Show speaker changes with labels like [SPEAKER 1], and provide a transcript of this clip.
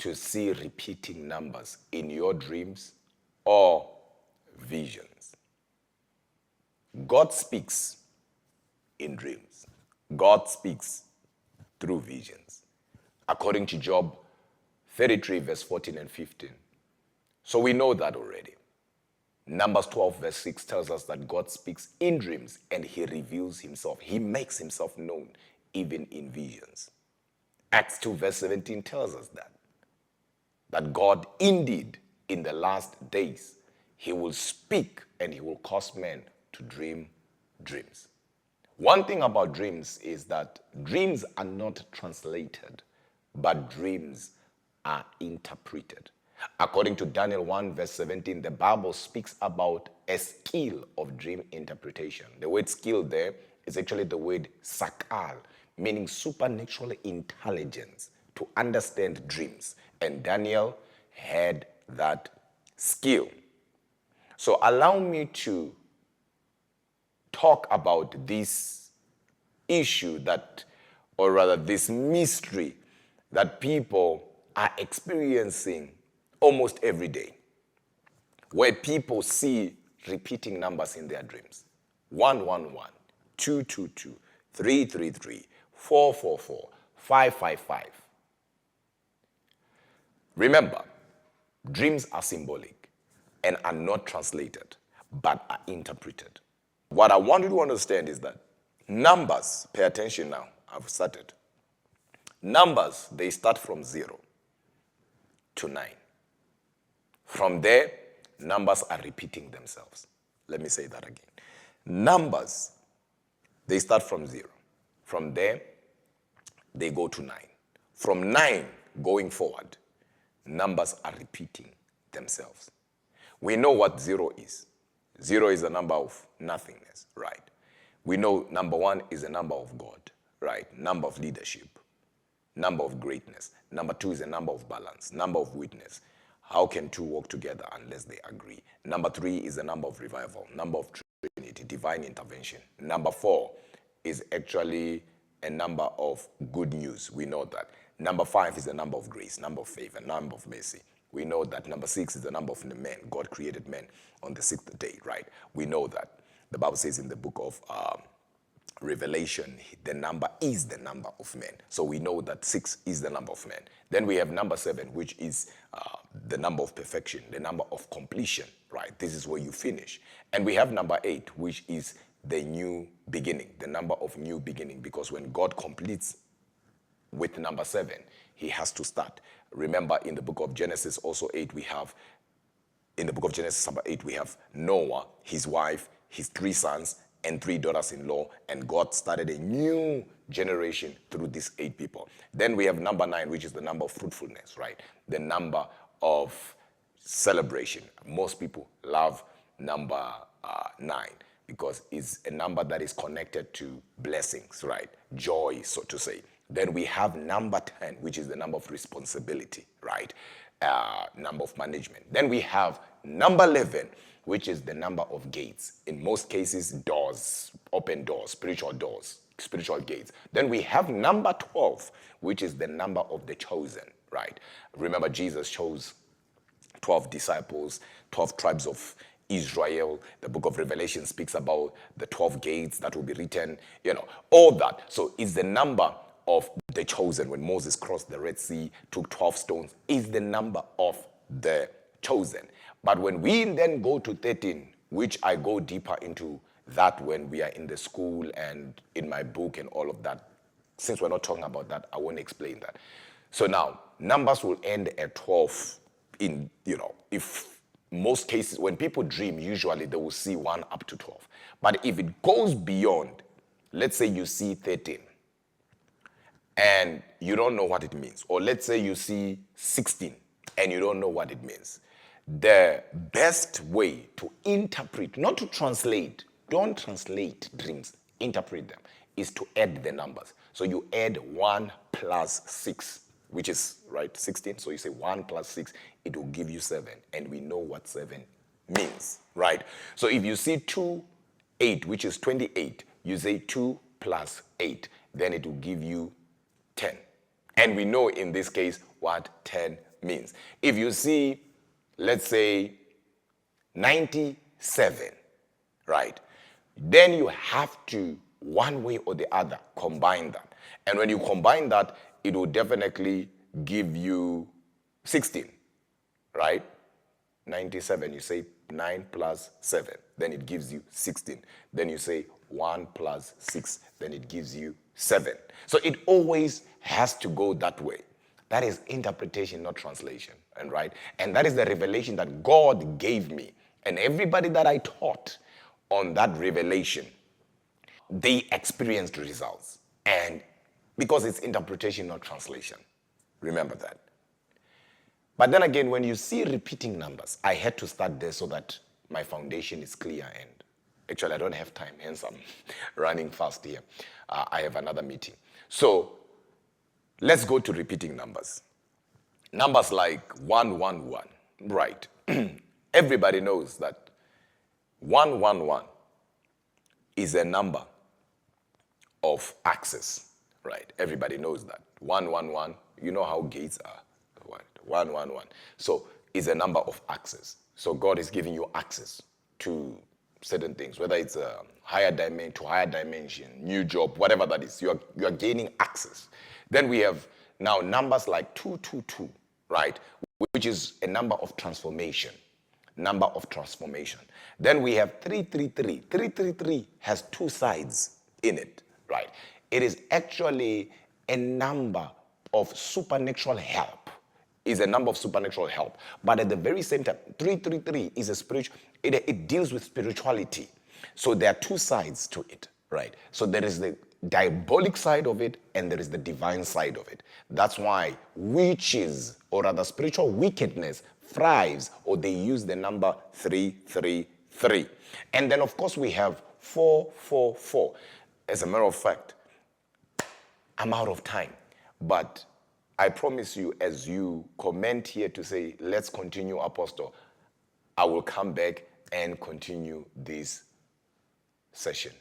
[SPEAKER 1] to see repeating numbers in your dreams or visions? God speaks in dreams. God speaks through visions. According to Job 33, verse 14 and 15. So we know that already. Numbers 12, verse 6 tells us that God speaks in dreams and he reveals himself. He makes himself known even in visions. Acts 2, verse 17 tells us that God indeed in the last days, he will speak and he will cause men to dream dreams. One thing about dreams is that dreams are not translated, but dreams are interpreted. According to Daniel 1 verse 17, the Bible speaks about a skill of dream interpretation. The word skill there is actually the word sakal, meaning supernatural intelligence to understand dreams. And Daniel had that skill. So allow me to talk about this issue that, or rather this mystery that people are experiencing almost every day, where people see repeating numbers in their dreams. 111, 222, 333, 444, 555. Remember, dreams are symbolic and are not translated, but are interpreted. What I want you to understand is that numbers, pay attention now, I've started. Numbers, they start from 0 to 9. From there, numbers are repeating themselves. Let me say that again. Numbers, they start from 0. From there, they go to 9. From 9 going forward, numbers are repeating themselves. We know what 0 is. 0 is a number of nothingness, right? We know number 1 is a number of God, right? Number of leadership, number of greatness. Number 2 is a number of balance, number of witness. How can two walk together unless they agree? Number 3 is a number of revival, number of Trinity, divine intervention. Number 4 is actually a number of good news. We know that. Number 5 is a number of grace, number of favor, number of mercy. We know that. Number 6 is the number of the man. God created man on the 6th day, right? We know that. The Bible says in the book of Revelation, the number is the number of men. So we know that 6 is the number of men. Then we have number 7, which is the number of perfection, the number of completion, right? This is where you finish. And we have number 8, which is the new beginning, the number of new beginning, because when God completes with number 7, he has to start. Remember in the book of Genesis also 8, we have, in the book of Genesis number 8, we have Noah, his wife, his 3 sons, and 3 daughters-in-law, and God started a new generation through these 8 people. Then we have number 9, which is the number of fruitfulness, right? The number of celebration. Most people love number 9 because it's a number that is connected to blessings, right? Joy, so to say. Then we have number 10, which is the number of responsibility, right? Number of management. Then we have number 11, which is the number of gates. In most cases, doors, open doors, spiritual gates. Then we have number 12, which is the number of the chosen, right? Remember, Jesus chose 12 disciples, 12 tribes of Israel. The book of Revelation speaks about the 12 gates that will be written, all that. So it's the number of the chosen. When Moses crossed the Red Sea, took 12 stones, is the number of the chosen. But when we then go to 13, which I go deeper into that when we are in the school and in my book and all of that, since we're not talking about that, I won't explain that. So now, numbers will end at 12 in, if most cases, when people dream, usually they will see 1 up to 12. But if it goes beyond, let's say you see 13, and you don't know what it means, or let's say you see 16, and you don't know what it means, the best way to interpret, not to translate, don't translate dreams, interpret them, is to add the numbers. So you add 1 plus 6, which is, right, 16. So you say 1 plus 6, it will give you 7. And we know what 7 means, right? So if you see 2, 8, which is 28, you say 2 plus 8, then it will give you 10. And we know in this case, what 10 means. If you see, let's say, 97, right? Then you have to, one way or the other, combine that. And when you combine that, it will definitely give you 16, right? 97, you say 9 plus 7, then it gives you 16. Then you say 1 plus 6, then it gives you 7. So it always has to go that way. That is interpretation, not translation, and right? And that is the revelation that God gave me. And everybody that I taught on that revelation, they experienced results. And because it's interpretation, not translation. Remember that. But then again, when you see repeating numbers, I had to start there so that my foundation is clear. And actually, I don't have time, hence I'm running fast here. I have another meeting. So let's go to repeating numbers. Numbers like 111, right? Everybody knows that 111 is a number of access, right? Everybody knows that. 111, you know how gates are. 111. So it's a number of access. So God is giving you access to certain things, whether it's a higher dimension, new job, whatever that is. You are gaining access. Then we have now numbers like 222, right? Which is a number of transformation. Number of transformation. Then we have 333. 333 has two sides in it, right? It is actually a number of supernatural help. Is a number of supernatural help. But at the very same time, 333 is a spiritual, it deals with spirituality. So there are two sides to it, right? So there is the diabolic side of it and there is the divine side of it. That's why witches, or rather spiritual wickedness, thrives, or they use the number 333. And then of course we have 444. As a matter of fact, I'm out of time, but I promise you, as you comment here to say, let's continue, Apostle, I will come back and continue this session.